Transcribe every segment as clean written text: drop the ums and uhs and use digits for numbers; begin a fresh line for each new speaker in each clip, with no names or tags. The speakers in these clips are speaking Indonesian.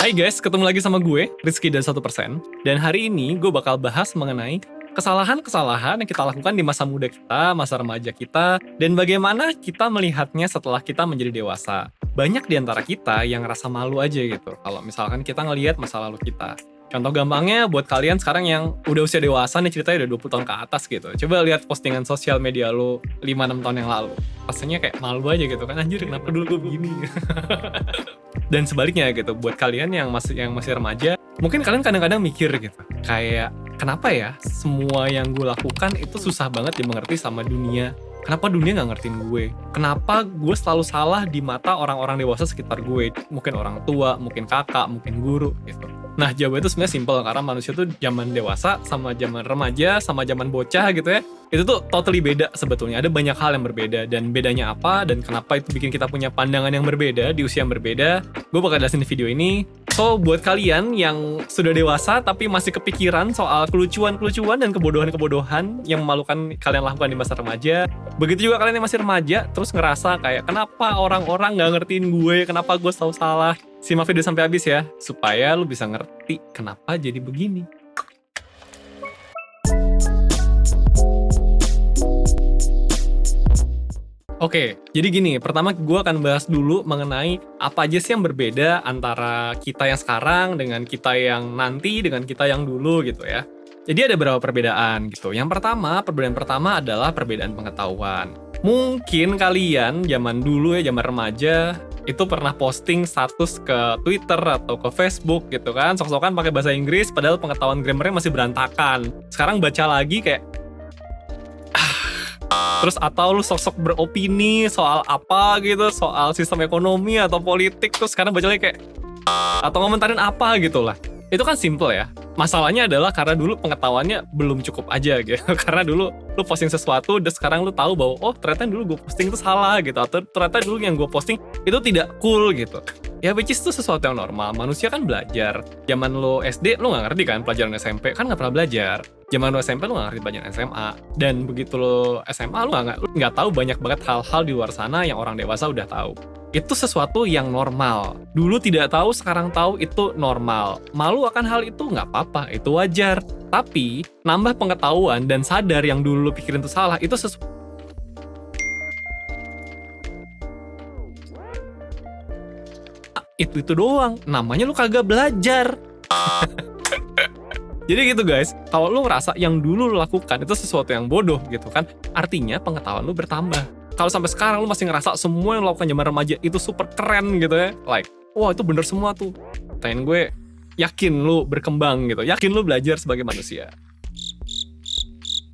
Hai guys, ketemu lagi sama gue, Rizky dari 1%. Dan hari ini gue bakal bahas mengenai kesalahan-kesalahan yang kita lakukan di masa muda kita, masa remaja kita, dan bagaimana kita melihatnya setelah kita menjadi dewasa. Banyak di antara kita yang ngerasa malu aja gitu, kalau misalkan kita ngelihat masa lalu kita. Contoh gampangnya buat kalian sekarang yang udah usia dewasa nih, ceritanya udah 20 tahun ke atas gitu. Coba lihat postingan sosial media lu 5-6 tahun yang lalu. Rasanya kayak malu aja gitu kan, anjir kenapa dulu gue begini. Dan sebaliknya gitu, buat kalian yang masih remaja, mungkin kalian kadang-kadang mikir gitu, kayak kenapa ya semua yang gue lakukan itu susah banget dimengerti sama dunia. Kenapa dunia gak ngertiin gue? Kenapa gue selalu salah di mata orang-orang dewasa sekitar gue? Mungkin orang tua, mungkin kakak, mungkin guru gitu. Nah, jawabannya itu sebenarnya simpel, karena manusia tuh zaman dewasa sama zaman remaja sama zaman bocah gitu ya, itu tuh totally beda sebetulnya. Ada banyak hal yang berbeda, dan bedanya apa dan kenapa itu bikin kita punya pandangan yang berbeda di usia yang berbeda, gue bakal jelasin di video ini. So, buat kalian yang sudah dewasa tapi masih kepikiran soal kelucuan-kelucuan dan kebodohan-kebodohan yang memalukan kalian lakukan di masa remaja, begitu juga kalian yang masih remaja terus ngerasa kayak kenapa orang-orang gak ngertiin gue, kenapa gue selalu salah. Simak video sampai habis ya, supaya lu bisa ngerti kenapa jadi begini. Oke, jadi gini, pertama gue akan bahas dulu mengenai apa aja sih yang berbeda antara kita yang sekarang dengan kita yang nanti, dengan kita yang dulu gitu ya. Jadi ada beberapa perbedaan gitu. Perbedaan pertama adalah perbedaan pengetahuan. Mungkin kalian zaman dulu ya, zaman remaja, itu pernah posting status ke Twitter atau ke Facebook gitu kan, sok-sokan pakai bahasa Inggris padahal pengetahuan grammarnya masih berantakan. Sekarang baca lagi kayak terus atau lu sok-sok beropini soal apa gitu, soal sistem ekonomi atau politik, terus sekarang baca lagi kayak atau ngomentarin apa gitu lah. Itu kan simple ya. Masalahnya adalah karena dulu pengetahuannya belum cukup aja gitu. Karena dulu lu posting sesuatu dan sekarang lu tahu bahwa oh ternyata dulu gue posting itu salah gitu, atau ternyata dulu yang gue posting itu tidak cool gitu. Ya which is itu sesuatu yang normal. Manusia kan belajar. Zaman lu SD lu gak ngerti kan pelajaran SMP, kan gak pernah belajar. Zaman lu SMP lu gak ngerti pelajaran SMA. Dan begitu lu SMA lu gak tahu banyak banget hal-hal di luar sana yang orang dewasa udah tahu. Itu sesuatu yang normal. Dulu tidak tahu, sekarang tahu, itu normal. Malu akan hal itu nggak apa-apa, itu wajar. Tapi, nambah pengetahuan dan sadar yang dulu lu pikirin itu salah, itu sesuatu. Itu doang, namanya lu kagak belajar. Jadi gitu guys, kalau lu ngerasa yang dulu lu lakukan itu sesuatu yang bodoh gitu kan, artinya pengetahuan lu bertambah. Kalau sampai sekarang lu masih ngerasa semua yang lu lakukan zaman remaja itu super keren gitu ya, like, wah itu bener semua tuh. Tanyain gue, yakin lu berkembang gitu, yakin lu belajar sebagai manusia.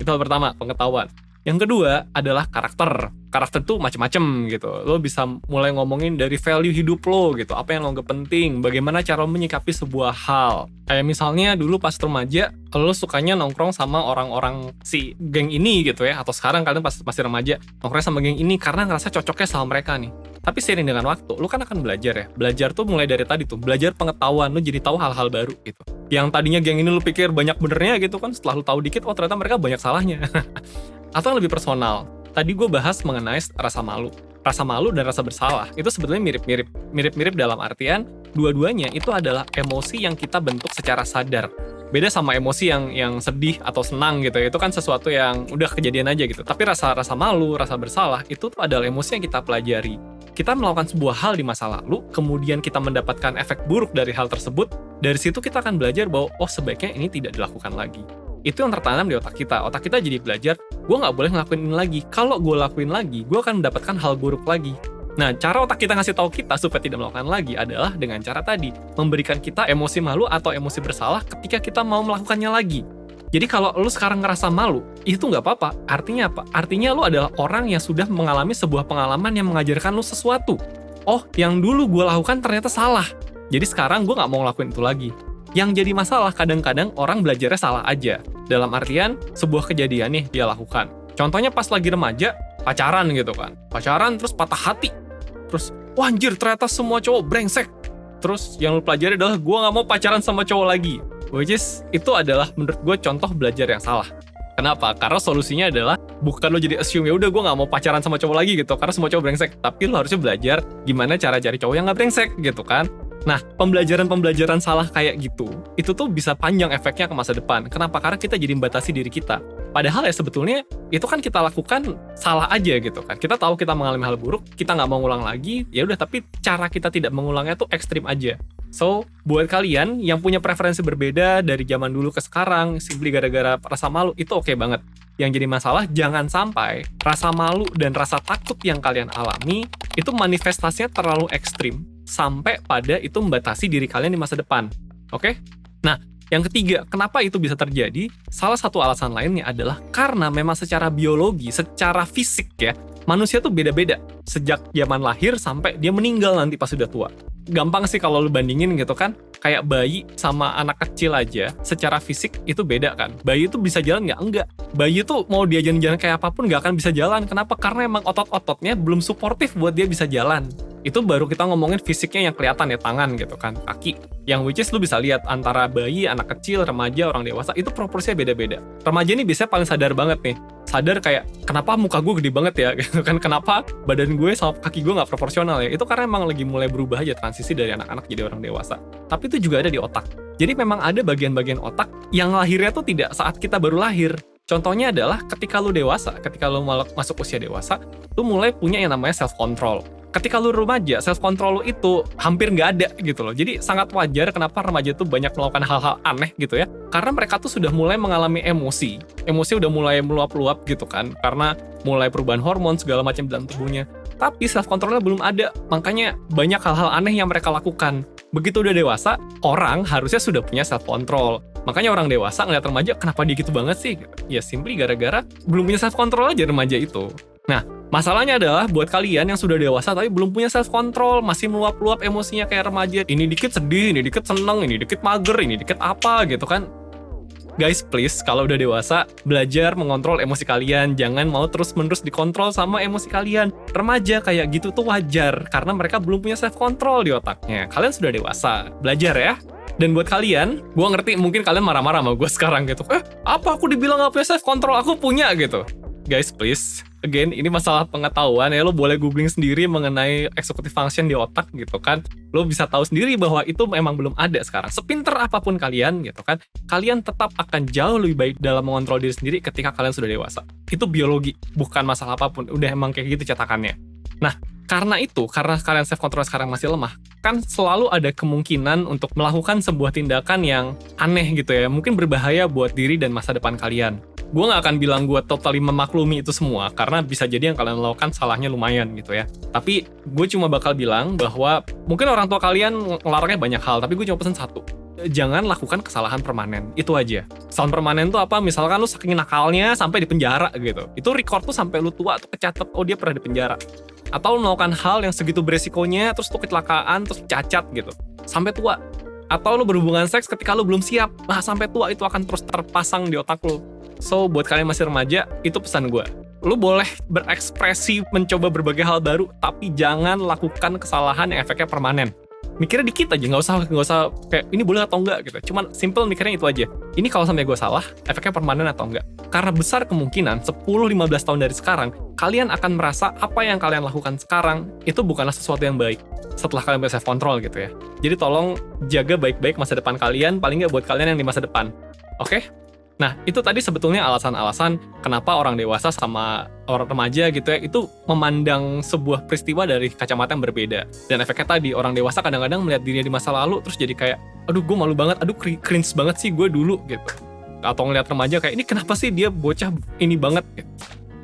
Itu hal pertama, pengetahuan. Yang kedua adalah karakter. Karakter tuh macem-macem gitu. Lo bisa mulai ngomongin dari value hidup lo gitu. Apa yang lo anggap penting, bagaimana cara lo menyikapi sebuah hal. Kayak misalnya dulu pas remaja, kalau lo sukanya nongkrong sama orang-orang si geng ini gitu ya. Atau sekarang kalian pas masih remaja, nongkrong sama geng ini karena ngerasa cocoknya sama mereka nih. Tapi seiring dengan waktu, lo kan akan belajar ya. Belajar tuh mulai dari tadi tuh, belajar pengetahuan, lo jadi tahu hal-hal baru gitu. Yang tadinya geng ini lo pikir banyak benernya gitu kan, setelah lo tahu dikit, oh ternyata mereka banyak salahnya. Atau yang lebih personal, tadi gue bahas mengenai rasa malu. Rasa malu dan rasa bersalah itu sebetulnya mirip-mirip. Mirip-mirip dalam artian dua-duanya itu adalah emosi yang kita bentuk secara sadar. Beda sama emosi yang sedih atau senang gitu ya. Itu kan sesuatu yang udah kejadian aja gitu. Tapi rasa malu, rasa bersalah itu tuh adalah emosi yang kita pelajari. Kita melakukan sebuah hal di masa lalu, kemudian kita mendapatkan efek buruk dari hal tersebut. Dari situ kita akan belajar bahwa oh sebaiknya ini tidak dilakukan lagi. Itu yang tertanam di otak kita. Otak kita jadi belajar, gue gak boleh ngelakuin ini lagi. Kalau gue lakuin lagi, gue akan mendapatkan hal buruk lagi. Nah, cara otak kita ngasih tahu kita supaya tidak melakukan lagi adalah dengan cara tadi, memberikan kita emosi malu atau emosi bersalah ketika kita mau melakukannya lagi. Jadi kalau lu sekarang ngerasa malu, itu gak apa-apa. Artinya apa? Artinya lu adalah orang yang sudah mengalami sebuah pengalaman yang mengajarkan lu sesuatu. Oh, yang dulu gue lakukan ternyata salah. Jadi sekarang gue gak mau ngelakuin itu lagi. Yang jadi masalah kadang-kadang orang belajarnya salah aja. Dalam artian, sebuah kejadian nih dia lakukan. Contohnya pas lagi remaja, pacaran gitu kan. Pacaran terus patah hati. Terus, wah anjir ternyata semua cowok brengsek. Terus yang lu pelajari adalah gue gak mau pacaran sama cowok lagi. Which is, itu adalah menurut gue contoh belajar yang salah. Kenapa? Karena solusinya adalah bukan lo jadi assume ya udah gue gak mau pacaran sama cowok lagi gitu karena semua cowok brengsek. Tapi lo harusnya belajar gimana cara cari cowok yang gak brengsek gitu kan. Nah, pembelajaran-pembelajaran salah kayak gitu, itu tuh bisa panjang efeknya ke masa depan. Kenapa? Karena kita jadi membatasi diri kita. Padahal ya sebetulnya itu kan kita lakukan salah aja gitu kan. Kita tahu kita mengalami hal buruk, kita nggak mau ngulang lagi, ya udah, tapi cara kita tidak mengulangnya tuh ekstrim aja. So, buat kalian yang punya preferensi berbeda dari zaman dulu ke sekarang, simply gara-gara rasa malu, itu oke banget. Yang jadi masalah, jangan sampai rasa malu dan rasa takut yang kalian alami, itu manifestasinya terlalu ekstrim, sampai pada itu membatasi diri kalian di masa depan. Oke? Nah, yang ketiga, kenapa itu bisa terjadi? Salah satu alasan lainnya adalah karena memang secara biologi, secara fisik ya, manusia tuh beda-beda. Sejak zaman lahir sampai dia meninggal nanti pas sudah tua. Gampang sih kalau lu bandingin gitu kan, kayak bayi sama anak kecil aja, secara fisik itu beda kan. Bayi itu bisa jalan nggak? Enggak. Bayi itu mau diajarin jalan kayak apapun nggak akan bisa jalan. Kenapa? Karena emang otot-ototnya belum suportif buat dia bisa jalan. Itu baru kita ngomongin fisiknya yang kelihatan ya, tangan gitu kan, kaki. Yang which is lu bisa lihat antara bayi, anak kecil, remaja, orang dewasa, itu proporsinya beda-beda. Remaja ini biasanya paling sadar banget nih. Sadar kayak, kenapa muka gue gede banget ya, gitu kan. Kenapa badan gue sama kaki gue nggak proporsional ya. Itu karena emang lagi mulai berubah aja, transisi dari anak-anak jadi orang dewasa. Tapi itu juga ada di otak. Jadi memang ada bagian-bagian otak yang lahirnya tuh tidak saat kita baru lahir. Contohnya adalah ketika lu dewasa, ketika lu masuk usia dewasa, lu mulai punya yang namanya self-control. Ketika lu remaja, self-control lu itu hampir nggak ada gitu loh. Jadi sangat wajar kenapa remaja tuh banyak melakukan hal-hal aneh gitu ya. Karena mereka tuh sudah mulai mengalami emosi. Emosi udah mulai meluap-luap gitu kan. Karena mulai perubahan hormon segala macam dalam tubuhnya. Tapi self-controlnya belum ada. Makanya banyak hal-hal aneh yang mereka lakukan. Begitu udah dewasa, orang harusnya sudah punya self-control. Makanya orang dewasa ngeliat remaja, kenapa dia gitu banget sih? Ya simply gara-gara belum punya self-control aja remaja itu. Nah, masalahnya adalah buat kalian yang sudah dewasa tapi belum punya self-control, masih meluap-luap emosinya kayak remaja. Ini dikit sedih, ini dikit seneng, ini dikit mager, ini dikit apa gitu kan. Guys, please, kalau udah dewasa, belajar mengontrol emosi kalian. Jangan mau terus-menerus dikontrol sama emosi kalian. Remaja kayak gitu tuh wajar, karena mereka belum punya self-control di otaknya. Kalian sudah dewasa, belajar ya. Dan buat kalian, gue ngerti mungkin kalian marah-marah sama gue sekarang gitu. Apa aku dibilang gak punya self-control? Aku punya gitu. Guys, please. Again, ini masalah pengetahuan ya, lo boleh googling sendiri mengenai executive function di otak gitu kan. Lo bisa tahu sendiri bahwa itu memang belum ada sekarang. Sepinter apapun kalian gitu kan, kalian tetap akan jauh lebih baik dalam mengontrol diri sendiri ketika kalian sudah dewasa. Itu biologi, bukan masalah apapun. Udah emang kayak gitu cetakannya. Nah, karena kalian self-control sekarang masih lemah, kan selalu ada kemungkinan untuk melakukan sebuah tindakan yang aneh gitu ya. Mungkin berbahaya buat diri dan masa depan kalian. Gue gak akan bilang gue totally memaklumi itu semua, karena bisa jadi yang kalian lakukan salahnya lumayan gitu ya. Tapi gue cuma bakal bilang bahwa mungkin orang tua kalian ngelarangnya banyak hal, tapi gue cuma pesen satu. Jangan lakukan kesalahan permanen, itu aja. Kesalahan permanen tuh apa? Misalkan lu saking nakalnya sampai di penjara gitu. Itu record tuh sampai lu tua tuh kecatat, oh dia pernah di penjara. Atau lu melakukan hal yang segitu beresikonya, terus tuh kecelakaan, terus cacat gitu. Sampai tua. Atau lu berhubungan seks ketika lu belum siap. Nah, sampai tua itu akan terus terpasang di otak lu. So, buat kalian masih remaja, itu pesan gue. Lu boleh berekspresi, mencoba berbagai hal baru, tapi jangan lakukan kesalahan yang efeknya permanen. Mikirnya dikit aja, nggak usah kayak ini boleh atau enggak gitu. Cuman simple mikirnya itu aja. Ini kalau sampai gue salah, efeknya permanen atau enggak. Karena besar kemungkinan 10-15 tahun dari sekarang, kalian akan merasa apa yang kalian lakukan sekarang itu bukanlah sesuatu yang baik setelah kalian bisa self-control gitu ya. Jadi tolong jaga baik-baik masa depan kalian, paling nggak buat kalian yang di masa depan. Oke? Nah, itu tadi sebetulnya alasan-alasan kenapa orang dewasa sama orang remaja gitu ya, itu memandang sebuah peristiwa dari kacamata yang berbeda. Dan efeknya tadi, orang dewasa kadang-kadang melihat dirinya di masa lalu, terus jadi kayak, aduh gue malu banget, aduh cringe banget sih gue dulu gitu. Atau ngeliat remaja kayak, ini kenapa sih dia bocah ini banget gitu.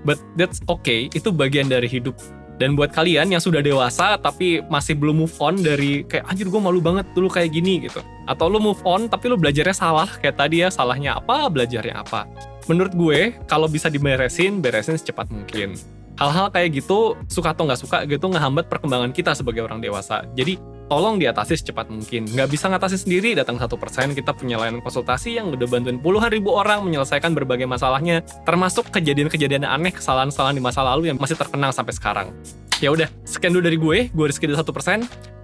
But that's okay, itu bagian dari hidup. Dan buat kalian yang sudah dewasa tapi masih belum move on dari kayak anjir gue malu banget dulu kayak gini gitu. Atau lu move on tapi lu belajarnya salah kayak tadi ya, salahnya apa, belajarnya apa. Menurut gue kalau bisa beresin secepat mungkin. Hal-hal kayak gitu, suka atau nggak suka gitu, ngehambat perkembangan kita sebagai orang dewasa. Jadi tolong diatasi secepat mungkin. Nggak bisa ngatasi sendiri, datang 1%, kita punya layanan konsultasi yang udah bantuin puluhan ribu orang menyelesaikan berbagai masalahnya, termasuk kejadian-kejadian aneh, kesalahan-kesalahan di masa lalu yang masih terkenang sampai sekarang. Ya udah, sekian dulu dari gue Rizky dari 1%.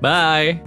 Bye!